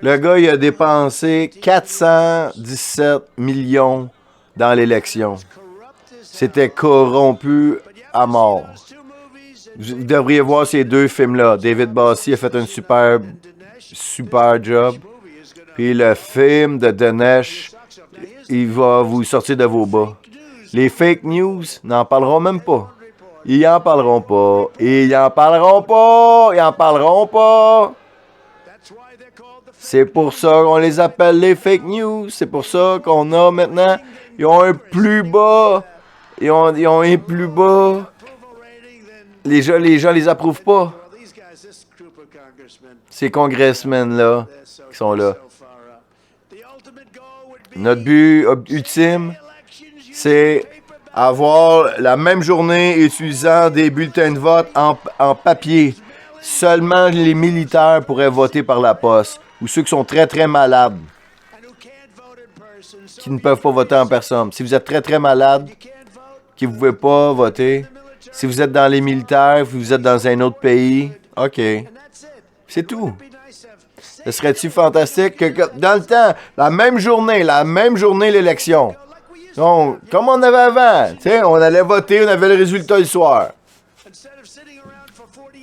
Le gars, il a dépensé 417 millions dans l'élection. C'était corrompu à mort. Vous devriez voir ces deux films-là. David Bossy a fait un super job. Puis le film de Dinesh, il va vous sortir de vos bas. Les fake news, n'en parleront même pas. Ils en parleront pas. Ils en parleront pas. Ils en parleront pas. C'est pour ça qu'on les appelle les fake news. C'est pour ça qu'on a maintenant... Ils ont un plus bas. Ils ont un plus bas. Les gens les approuvent pas. Ces congressmen-là qui sont là. Notre but ultime, c'est avoir la même journée utilisant des bulletins de vote en papier. Seulement les militaires pourraient voter par la poste. Ou ceux qui sont très, très malades, qui ne peuvent pas voter en personne. Si vous êtes très, très malade, qui ne pouvez pas voter, si vous êtes dans les militaires, vous êtes dans un autre pays, OK. C'est tout. Ce serait-tu fantastique que dans le temps, la même journée, l'élection. Donc, comme on avait avant, on allait voter, on avait le résultat le soir.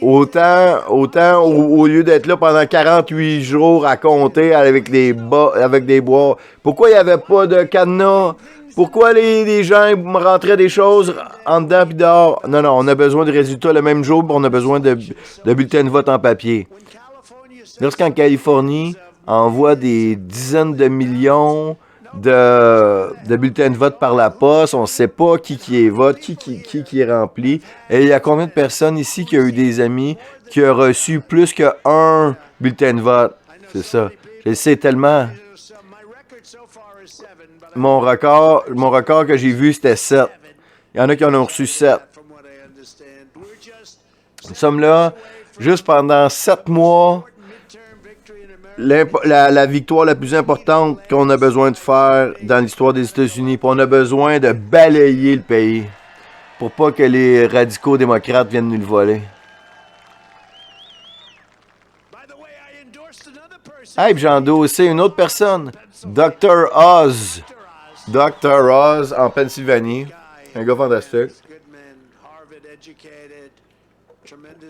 Autant au lieu d'être là pendant 48 jours à compter avec des bois. Pourquoi il n'y avait pas de cadenas? Pourquoi les gens rentraient des choses en dedans et dehors? Non, on a besoin de résultats le même jour, on a besoin de bulletins de vote en papier. Lorsqu'en Californie, on envoie des dizaines de millions de bulletins de vote par la poste, on ne sait pas qui est vote, qui est rempli. Et il y a combien de personnes ici qui ont eu des amis qui ont reçu plus qu'un bulletin de vote? C'est ça. Je le sais tellement. Mon record que j'ai vu, c'était 7. Il y en a qui en ont reçu 7. Nous sommes là juste pendant 7 mois. La victoire la plus importante qu'on a besoin de faire dans l'histoire des États-Unis. Puis on a besoin de balayer le pays pour pas que les radicaux démocrates viennent nous le voler. Hey, j'ai endossé une autre personne. Dr. Oz. Dr. Oz en Pennsylvanie. Un gars fantastique.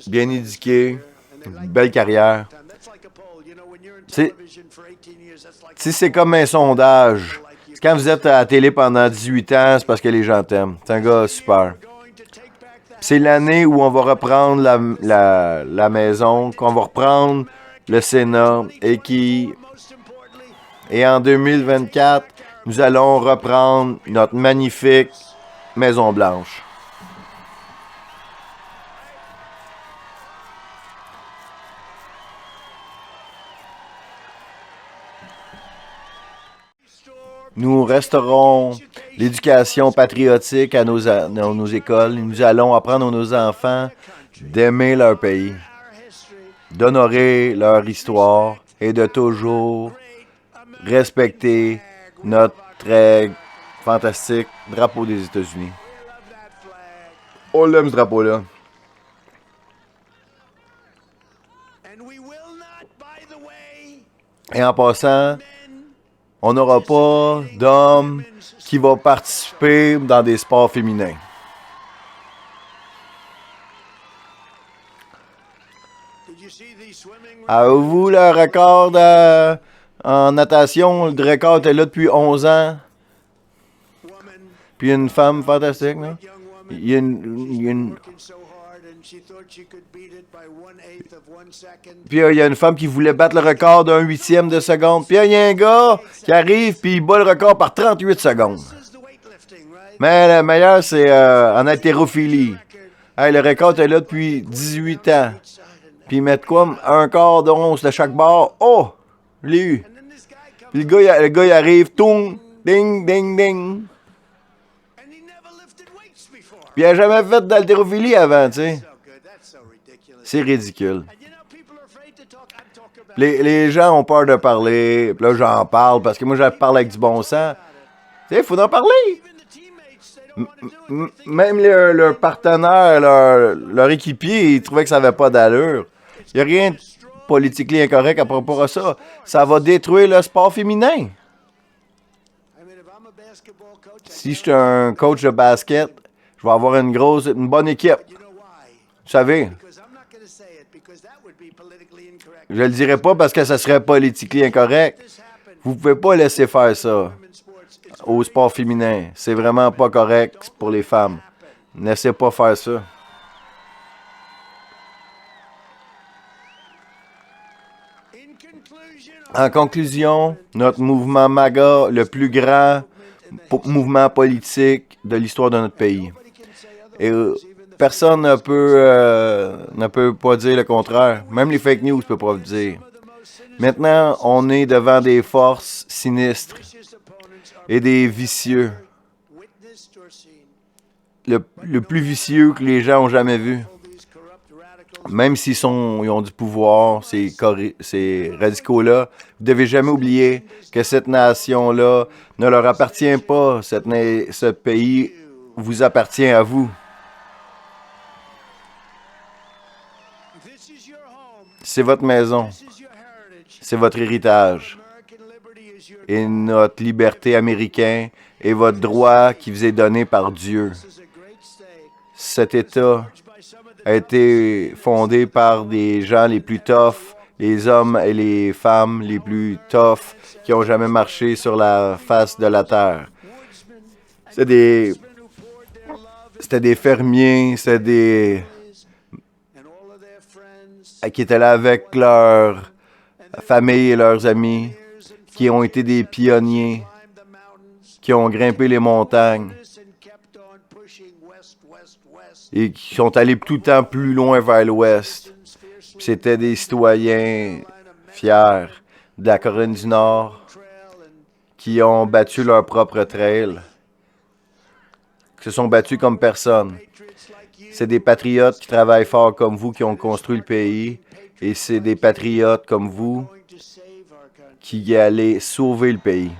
Bien éduqué. Belle carrière. C'est comme un sondage. Quand vous êtes à la télé pendant 18 ans, c'est parce que les gens t'aiment. C'est un gars super. C'est l'année où on va reprendre la maison, qu'on va reprendre le Sénat et en 2024, nous allons reprendre notre magnifique Maison-Blanche. Nous restaurons l'éducation patriotique à nos écoles. Nous allons apprendre à nos enfants d'aimer leur pays, d'honorer leur histoire et de toujours respecter notre très fantastique drapeau des États-Unis. On l'aime, ce drapeau-là. Et en passant, on n'aura pas d'hommes qui vont participer dans des sports féminins. Avez-vous le record en natation? Le record était là depuis 11 ans. Puis une femme fantastique, non? Il y a Puis il y a une femme qui voulait battre le record d'un huitième de seconde. Puis il y a un gars qui arrive puis il bat le record par 38 secondes. Mais le meilleur, c'est en haltérophilie. Hey, le record est là depuis 18 ans. Puis ils mettent quoi? Un quart d'once de chaque barre. Oh! Je l'ai eu. Puis le gars, il arrive. Toum! Ding, ding, ding. Puis il n'a jamais fait d'haltérophilie avant, tu sais. C'est ridicule. Les gens ont peur de parler. Puis là, j'en parle parce que moi, je parle avec du bon sens. Tu sais, il faut en parler. Même leur partenaire, leur équipier, ils trouvaient que ça n'avait pas d'allure. Il n'y a rien de politiquement incorrect à propos de ça. Ça va détruire le sport féminin. Si je suis un coach de basket, je vais avoir une bonne équipe. Vous savez. Je le dirai pas parce que ça serait politiquement incorrect. Vous pouvez pas laisser faire ça au sport féminin. C'est vraiment pas correct pour les femmes. Ne laissez pas faire ça. En conclusion, notre mouvement MAGA, le plus grand mouvement politique de l'histoire de notre pays. Et personne ne peut pas dire le contraire. Même les fake news ne peuvent pas le dire. Maintenant, on est devant des forces sinistres et des vicieux. Le plus vicieux que les gens ont jamais vu. Même s'ils ont du pouvoir, ces radicaux-là, vous ne devez jamais oublier que cette nation-là ne leur appartient pas. Ce pays vous appartient à vous. C'est votre maison. C'est votre héritage. Et notre liberté américaine est votre droit qui vous est donné par Dieu. Cet État a été fondé par des gens les plus toughs, les hommes et les femmes les plus toughs qui ont jamais marché sur la face de la terre. C'était des fermiers, qui étaient là avec leur famille et leurs amis, qui ont été des pionniers, qui ont grimpé les montagnes et qui sont allés tout le temps plus loin vers l'ouest. C'était des citoyens fiers de la Caroline du Nord qui ont battu leur propre trail, qui se sont battus comme personne. C'est des patriotes qui travaillent fort comme vous qui ont construit le pays et c'est des patriotes comme vous qui allaient sauver le pays.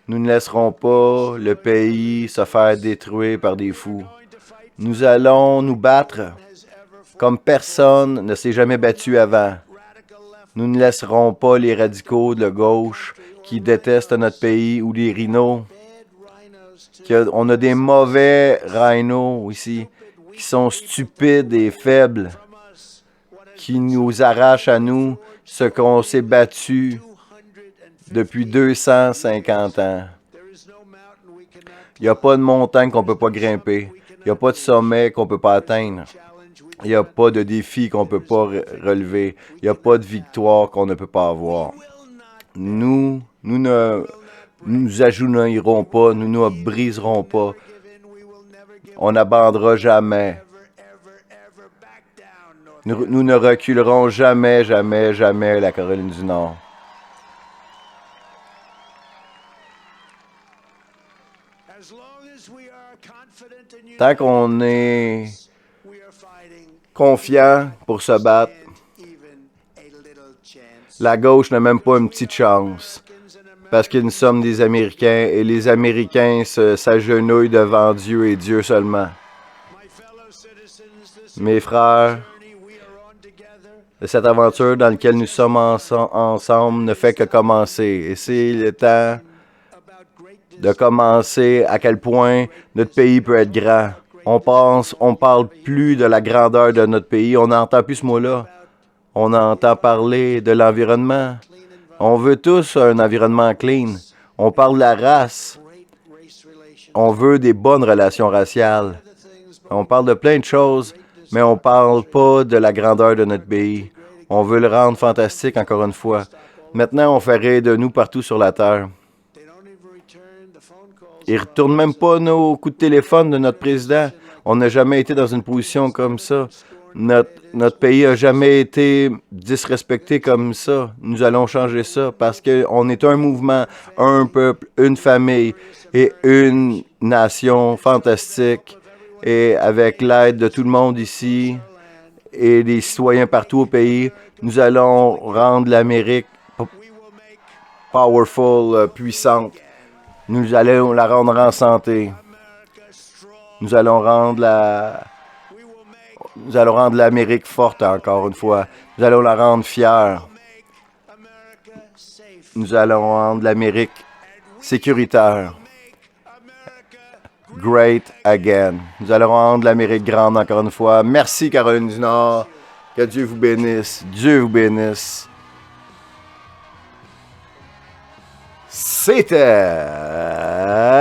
Nous ne laisserons pas le pays se faire détruire par des fous. Nous allons nous battre comme personne ne s'est jamais battu avant. Nous ne laisserons pas les radicaux de gauche qui détestent notre pays ou les rhinos. On a des mauvais rhinos ici qui sont stupides et faibles, qui nous arrachent à nous ce qu'on s'est battu depuis 250 ans. Il n'y a pas de montagne qu'on ne peut pas grimper. Il n'y a pas de sommet qu'on ne peut pas atteindre. Il n'y a pas de défi qu'on ne peut pas relever. Il n'y a pas de victoire qu'on ne peut pas avoir. Nous ne nous agenouillerons pas, nous ne briserons pas. On n'abandonnera jamais. Nous ne reculerons jamais, jamais, jamais la Caroline du Nord. Tant qu'on est confiant pour se battre, la gauche n'a même pas une petite chance. Parce que nous sommes des Américains et les Américains s'agenouillent devant Dieu et Dieu seulement. Mes frères, cette aventure dans laquelle nous sommes ensemble ne fait que commencer. Et c'est le temps de commencer à quel point notre pays peut être grand. On parle plus de la grandeur de notre pays. On n'entend plus ce mot-là. On entend parler de l'environnement. On veut tous un environnement clean. On parle de la race. On veut des bonnes relations raciales. On parle de plein de choses, mais on ne parle pas de la grandeur de notre pays. On veut le rendre fantastique, encore une fois. Maintenant, on fait rire de nous partout sur la Terre. Ils ne retournent même pas nos coups de téléphone de notre président. On n'a jamais été dans une position comme ça. Notre pays n'a jamais été disrespecté comme ça. Nous allons changer ça parce qu'on est un mouvement, un peuple, une famille et une nation fantastique. Et avec l'aide de tout le monde ici et des citoyens partout au pays, nous allons rendre l'Amérique powerful, puissante. Nous allons la rendre en santé. Nous allons rendre l'Amérique forte encore une fois. Nous allons la rendre fière. Nous allons rendre l'Amérique sécuritaire. Great again. Nous allons rendre l'Amérique grande encore une fois. Merci Caroline du Nord. Que Dieu vous bénisse. Dieu vous bénisse. C'était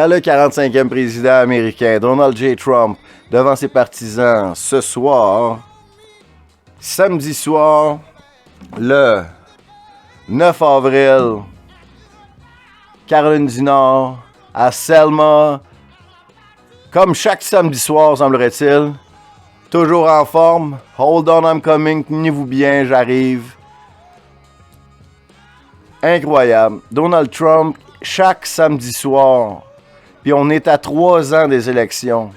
le 45e président américain, Donald J. Trump, devant ses partisans ce soir, samedi soir, le 9 avril, Caroline du Nord, à Selma, comme chaque samedi soir, semblerait-il, toujours en forme. Hold on, I'm coming, tenez-vous bien, j'arrive. Incroyable. Donald Trump, chaque samedi soir, puis on est à 3 ans des élections,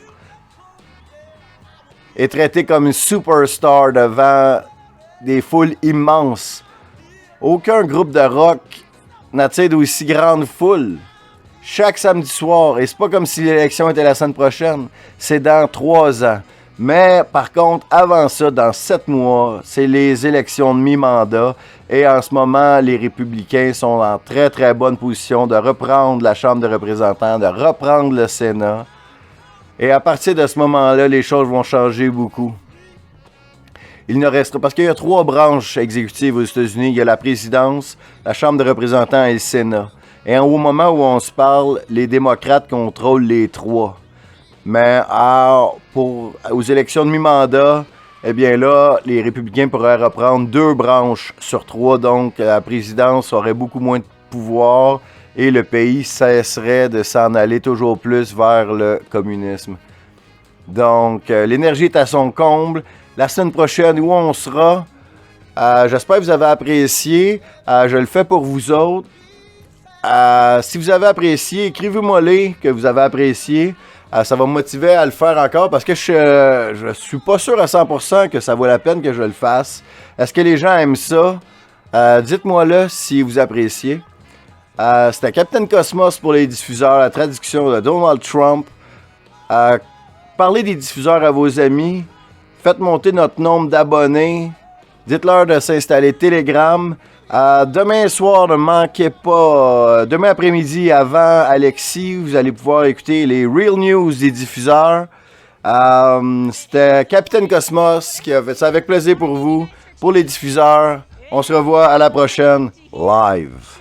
est traité comme une superstar devant des foules immenses. Aucun groupe de rock n'attire d'aussi grande foule. Chaque samedi soir, et c'est pas comme si l'élection était la semaine prochaine, c'est dans 3 ans. Mais par contre, avant ça, dans 7 mois, c'est les élections de mi-mandat. Et en ce moment, les républicains sont en très très bonne position de reprendre la Chambre des représentants, de reprendre le Sénat. Et à partir de ce moment-là, les choses vont changer beaucoup. Il ne restera, parce qu'il y a 3 branches exécutives aux États-Unis. Il y a la présidence, la Chambre des représentants et le Sénat. Et au moment où on se parle, les démocrates contrôlent les 3. Mais aux élections de mi-mandat, eh bien là, les républicains pourraient reprendre 2 branches sur 3. Donc, la présidence aurait beaucoup moins de pouvoir et le pays cesserait de s'en aller toujours plus vers le communisme. Donc, l'énergie est à son comble. La semaine prochaine, où on sera, j'espère que vous avez apprécié. Je le fais pour vous autres. Si vous avez apprécié, écrivez-moi-les que vous avez apprécié. Ça va me motiver à le faire encore parce que je suis pas sûr à 100% que ça vaut la peine que je le fasse. Est-ce que les gens aiment ça? Dites-moi-le si vous appréciez. C'était Captain Cosmos pour les diffuseurs, la traduction de Donald Trump. Parlez des diffuseurs à vos amis. Faites monter notre nombre d'abonnés. Dites-leur de s'installer Telegram. Demain soir, ne manquez pas. Demain après-midi, avant Alexis, vous allez pouvoir écouter les Real News des diffuseurs. C'était Capitaine Cosmos qui a fait ça avec plaisir pour vous, pour les diffuseurs. On se revoit à la prochaine live.